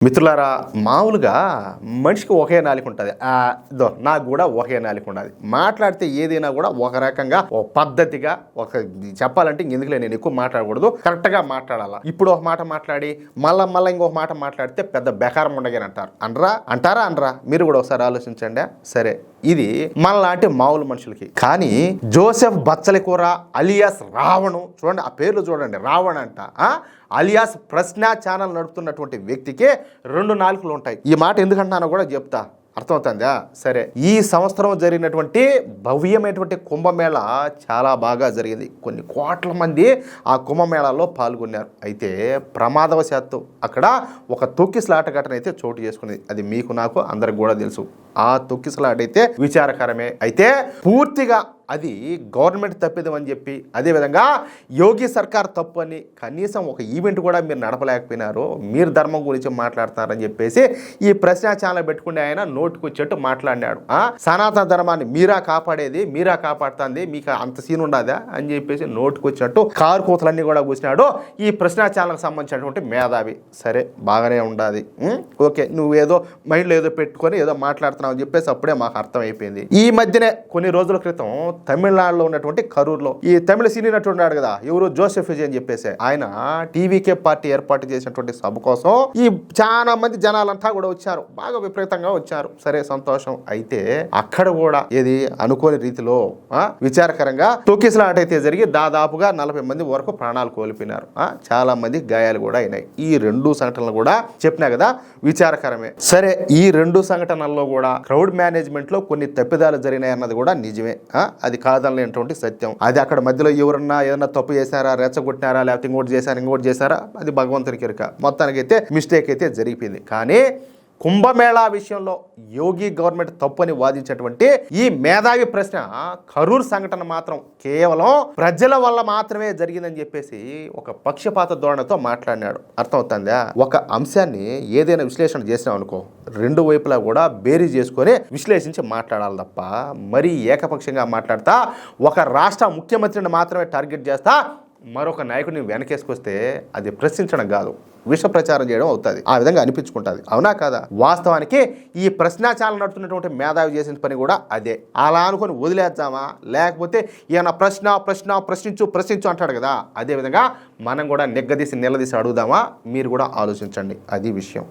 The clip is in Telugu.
మిత్రులారా, మామూలుగా మనిషికి ఒకే నాలుక ఉంటుంది. నాకు కూడా ఒకే నాలుక ఉన్నది. మాట్లాడితే ఏదైనా కూడా ఒక రకంగా ఒక పద్ధతిగా ఒక చెప్పాలంటే ఎందుకులే నేను ఎక్కువ మాట్లాడకూడదు, కరెక్ట్గా మాట్లాడాలా. ఇప్పుడు ఒక మాట మాట్లాడి మళ్ళా ఇంకొక మాట మాట్లాడితే పెద్ద బెకారం ఉండగానే అంటారు. అంటారా మీరు కూడా ఒకసారి ఆలోచించండి. సరే, ఇది మనలాంటి మామూలు మనుషులకి. కానీ జోసెఫ్ బచ్చలికూర అలియాస్ రావణు, చూడండి ఆ పేర్లు చూడండి, రావణ్ అంట అలియాస్ ప్రశ్న ఛానల్ నడుపుతున్నటువంటి వ్యక్తికి 2 నాలుకలు ఉంటాయి. ఈ మాట ఎందుకంటున్నానో కూడా చెప్తా, అర్థమవుతుందా? సరే, ఈ సంవత్సరం జరిగినటువంటి భవ్యమైనటువంటి కుంభమేళ చాలా బాగా జరిగింది. కొన్ని కోట్ల మంది ఆ కుంభమేళాలో పాల్గొన్నారు. అయితే ప్రమాదవశాత్తు అక్కడ ఒక తొక్కిసలాట ఘటన అయితే చోటు చేసుకునేది. అది మీకు నాకు అందరికి కూడా తెలుసు. ఆ తొక్కిసలాట అయితే విచారకరమే. అయితే పూర్తిగా అది గవర్నమెంట్ తప్పిదం అని చెప్పి, అదేవిధంగా యోగి సర్కార్ తప్పు అని, కనీసం ఒక ఈవెంట్ కూడా మీరు నడపలేకపోయినారు, మీరు ధర్మం గురించి మాట్లాడుతున్నారని చెప్పేసి ఈ ప్రశ్న ఛానల్ పెట్టుకునే ఆయన నోటుకొచ్చేట్టు మాట్లాడినాడు. సనాతన ధర్మాన్ని మీరా కాపాడేది, మీరా కాపాడుతుంది, మీకు అంత సీన్ ఉండదా అని చెప్పేసి నోటుకొచ్చినట్టు కారు కూతలన్నీ కూడా కూర్చున్నాడు ఈ ప్రశ్న ఛానల్కి సంబంధించినటువంటి మేధావి. సరే, బాగానే ఉండాది, ఓకే, నువ్వు ఏదో మైండ్లో ఏదో పెట్టుకొని ఏదో మాట్లాడుతున్నావు అని చెప్పేసి అప్పుడే మాకు అర్థమైపోయింది. ఈ మధ్యనే కొన్ని రోజుల క్రితం తమిళనాడులో ఉన్నటువంటి కరూర్లో ఈ తమిళ సినీ నటుడు ఉన్నాడు కదా, ఎవరు, జోసెఫ్ విజయ్ అని చెప్పేసి, ఆయన టీవీకే పార్టీ ఏర్పాటు చేసినటువంటి సభ కోసం ఈ చాలా మంది జనాలంతా కూడా వచ్చారు, బాగా విపరీతంగా వచ్చారు. సరే, సంతోషం. అయితే అక్కడ కూడా ఏది అనుకోని రీతిలో విచారకరంగా తొక్కిసలాట అయితే జరిగి దాదాపుగా 40 మంది వరకు ప్రాణాలు కోల్పోయినారు. చాలా మంది గాయాలు కూడా అయినాయి. ఈ 2 సంఘటనలు కూడా చెప్పినా కదా విచారకరమే. సరే, ఈ 2 సంఘటనల్లో కూడా క్రౌడ్ మేనేజ్మెంట్ లో కొన్ని తప్పిదాలు జరిగినాయి అన్నది కూడా నిజమే. అది కాదనలేనటువంటి సత్యం. అది అక్కడ మధ్యలో ఎవరన్నా ఏదన్నా తప్పు చేశారా, రెచ్చగొట్టినారా, లేకపోతే ఇంకోటి చేశారా, అది భగవంతునికి ఎరుక. మొత్తానికైతే మిస్టేక్ అయితే జరిగిపోయింది. కానీ కుంభమేళా విషయంలో యోగి గవర్నమెంట్ తప్పని వాదించేటువంటి ఈ మేధావి ప్రశ్న కరూర్ సంఘటన మాత్రం కేవలం ప్రజల వల్ల మాత్రమే జరిగిందని చెప్పేసి ఒక పక్షపాత ధోరణితో మాట్లాడినాడు. అర్థమవుతుందా? ఒక అంశాన్ని ఏదైనా విశ్లేషణ చేసినాం అనుకో, 2 వైపులా కూడా బేరీ చేసుకొని విశ్లేషించి మాట్లాడాలి తప్ప మరీ ఏకపక్షంగా మాట్లాడతా ఒక రాష్ట్ర ముఖ్యమంత్రిని మాత్రమే టార్గెట్ చేస్తా మరొక నాయకుడిని వెనకేసుకొస్తే అది ప్రశ్నించడం కాదు, విష ప్రచారం చేయడం అవుతుంది. ఆ విధంగా అనిపించుకుంటుంది. అవునా కాదా? వాస్తవానికి ఈ ప్రశ్న ఛానల్ నడుతున్నటువంటి మేధావి చేసిన పని కూడా అదే. అలా అనుకుని వదిలేద్దామా, లేకపోతే ఏమైనా ప్రశ్నించు అంటాడు కదా, అదేవిధంగా మనం కూడా నిలదీసి అడుగుదామా? మీరు కూడా ఆలోచించండి. అది విషయం.